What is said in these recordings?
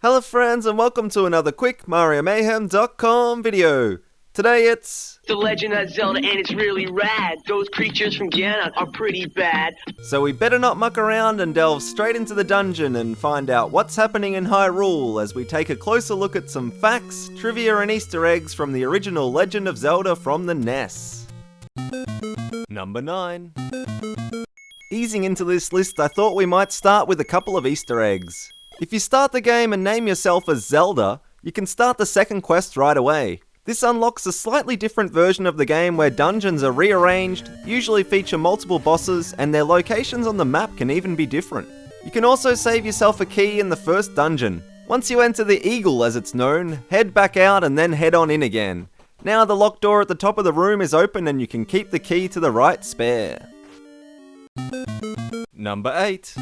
Hello friends and welcome to another quick MarioMayhem.com video. Today it's The Legend of Zelda and it's really rad. Those creatures from Ganon are pretty bad. So we better not muck around and delve straight into the dungeon and find out what's happening in Hyrule as we take a closer look at some facts, trivia and Easter eggs from the original Legend of Zelda from the NES. Number 9. Easing into this list, I thought we might start with a couple of Easter eggs. If you start the game and name yourself as Zelda, you can start the second quest right away. This unlocks a slightly different version of the game where dungeons are rearranged, usually feature multiple bosses, and their locations on the map can even be different. You can also save yourself a key in the first dungeon. Once you enter the Eagle as it's known, head back out and then head on in again. Now the locked door at the top of the room is open and you can keep the key to the right spare. Number 8.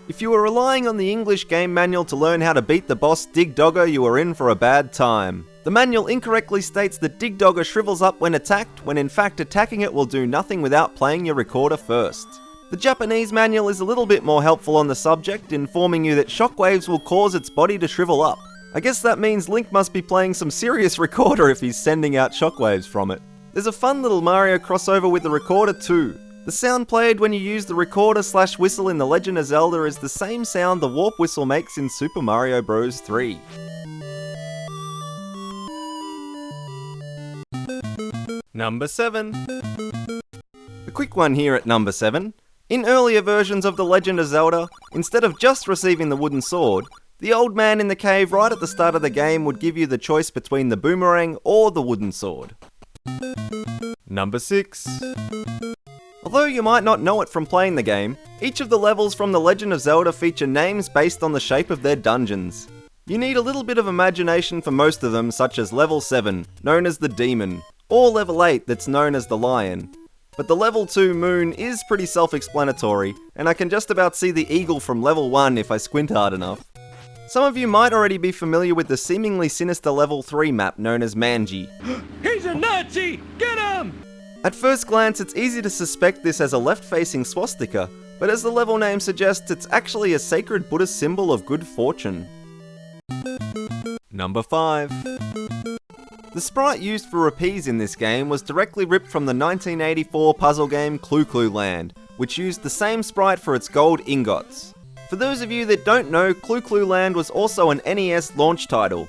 If you were relying on the English game manual to learn how to beat the boss Dig Dogger, you were in for a bad time. The manual incorrectly states that Dig Dogger shrivels up when attacked, when in fact attacking it will do nothing without playing your recorder first. The Japanese manual is a little bit more helpful on the subject, informing you that shockwaves will cause its body to shrivel up. I guess that means Link must be playing some serious recorder if he's sending out shockwaves from it. There's a fun little Mario crossover with the recorder too. The sound played when you use the recorder/whistle in The Legend of Zelda is the same sound the warp whistle makes in Super Mario Bros. 3. Number 7. A quick one here at number 7. In earlier versions of The Legend of Zelda, instead of just receiving the wooden sword, the old man in the cave right at the start of the game would give you the choice between the boomerang or the wooden sword. Number 6. Although you might not know it from playing the game, each of the levels from The Legend of Zelda feature names based on the shape of their dungeons. You need a little bit of imagination for most of them, such as Level 7, known as the Demon, or Level 8 that's known as the Lion. But the Level 2 Moon is pretty self-explanatory, and I can just about see the Eagle from Level 1 if I squint hard enough. Some of you might already be familiar with the seemingly sinister Level 3 map known as Manji. He's a Nazi! Get him! At first glance, it's easy to suspect this as a left-facing swastika, but as the level name suggests, it's actually a sacred Buddhist symbol of good fortune. Number 5. The sprite used for rupees in this game was directly ripped from the 1984 puzzle game Clu Clu Land, which used the same sprite for its gold ingots. For those of you that don't know, Clu Clu Land was also an NES launch title.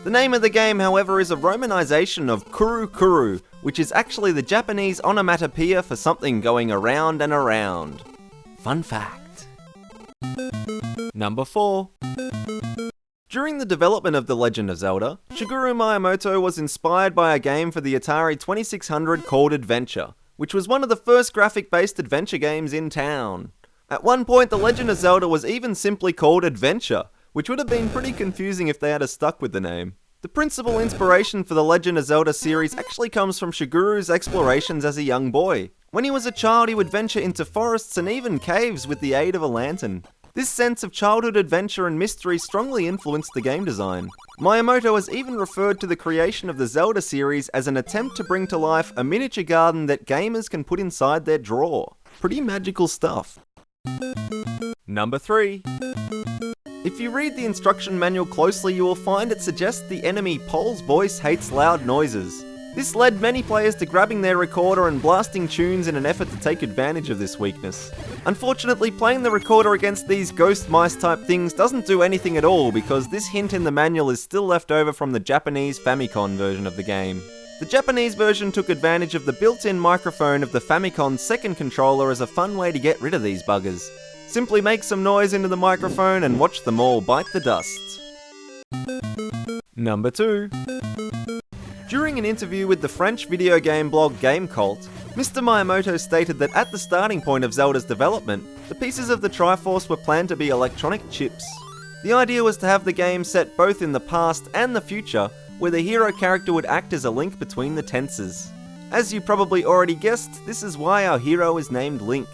The name of the game, however, is a romanization of Kuru Kuru, which is actually the Japanese onomatopoeia for something going around and around. Fun fact. Number 4. During the development of The Legend of Zelda, Shigeru Miyamoto was inspired by a game for the Atari 2600 called Adventure, which was one of the first graphic-based adventure games in town. At one point, The Legend of Zelda was even simply called Adventure, which would have been pretty confusing if they had stuck with the name. The principal inspiration for the Legend of Zelda series actually comes from Shigeru's explorations as a young boy. When he was a child, he would venture into forests and even caves with the aid of a lantern. This sense of childhood adventure and mystery strongly influenced the game design. Miyamoto has even referred to the creation of the Zelda series as an attempt to bring to life a miniature garden that gamers can put inside their drawer. Pretty magical stuff. Number 3. If you read the instruction manual closely, you will find it suggests the enemy Pole's voice hates loud noises. This led many players to grabbing their recorder and blasting tunes in an effort to take advantage of this weakness. Unfortunately, playing the recorder against these ghost mice type things doesn't do anything at all because this hint in the manual is still left over from the Japanese Famicom version of the game. The Japanese version took advantage of the built-in microphone of the Famicom's second controller as a fun way to get rid of these buggers. Simply make some noise into the microphone and watch them all bite the dust. Number 2. During an interview with the French video game blog Game Cult, Mr. Miyamoto stated that at the starting point of Zelda's development, the pieces of the Triforce were planned to be electronic chips. The idea was to have the game set both in the past and the future, where the hero character would act as a link between the tenses. As you probably already guessed, this is why our hero is named Link.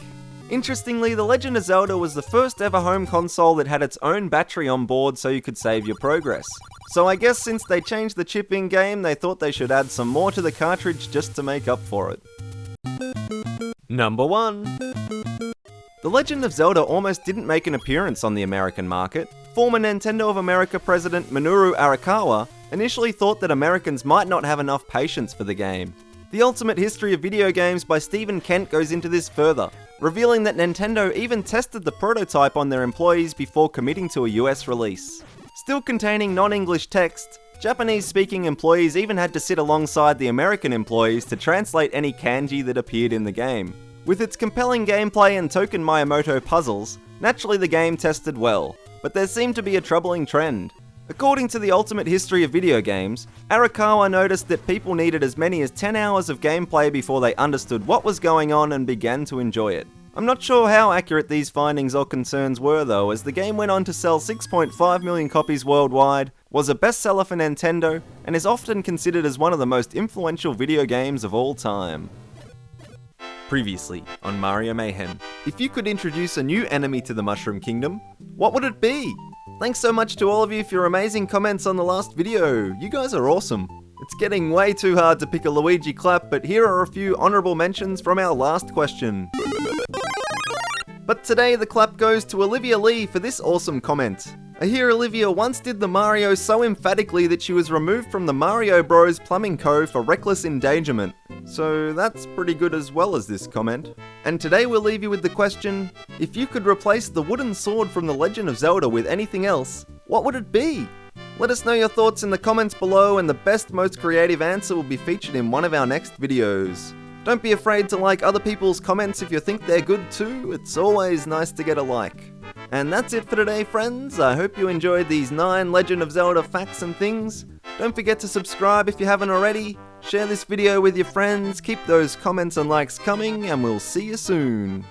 Interestingly, The Legend of Zelda was the first ever home console that had its own battery on board so you could save your progress. So I guess since they changed the chip in-game, they thought they should add some more to the cartridge just to make up for it. Number 1. The Legend of Zelda almost didn't make an appearance on the American market. Former Nintendo of America president Minoru Arakawa initially thought that Americans might not have enough patience for the game. The Ultimate History of Video Games by Stephen Kent goes into this further, revealing that Nintendo even tested the prototype on their employees before committing to a US release. Still containing non-English text, Japanese-speaking employees even had to sit alongside the American employees to translate any kanji that appeared in the game. With its compelling gameplay and Token Miyamoto puzzles, naturally the game tested well, but there seemed to be a troubling trend. According to the Ultimate History of Video Games, Arakawa noticed that people needed as many as 10 hours of gameplay before they understood what was going on and began to enjoy it. I'm not sure how accurate these findings or concerns were though, as the game went on to sell 6.5 million copies worldwide, was a bestseller for Nintendo, and is often considered as one of the most influential video games of all time. Previously on Mario Mayhem, if you could introduce a new enemy to the Mushroom Kingdom, what would it be? Thanks so much to all of you for your amazing comments on the last video, you guys are awesome. It's getting way too hard to pick a Luigi clap, but here are a few honourable mentions from our last question. But today the clap goes to Olivia Lee for this awesome comment. I hear Olivia once did the Mario so emphatically that she was removed from the Mario Bros Plumbing Co for reckless endangerment. So that's pretty good as well as this comment. And today we'll leave you with the question, if you could replace the wooden sword from The Legend of Zelda with anything else, what would it be? Let us know your thoughts in the comments below, and the best, most creative answer will be featured in one of our next videos. Don't be afraid to like other people's comments if you think they're good too, it's always nice to get a like. And that's it for today, friends. I hope you enjoyed these 9 Legend of Zelda facts and things. Don't forget to subscribe if you haven't already, share this video with your friends, keep those comments and likes coming, and we'll see you soon.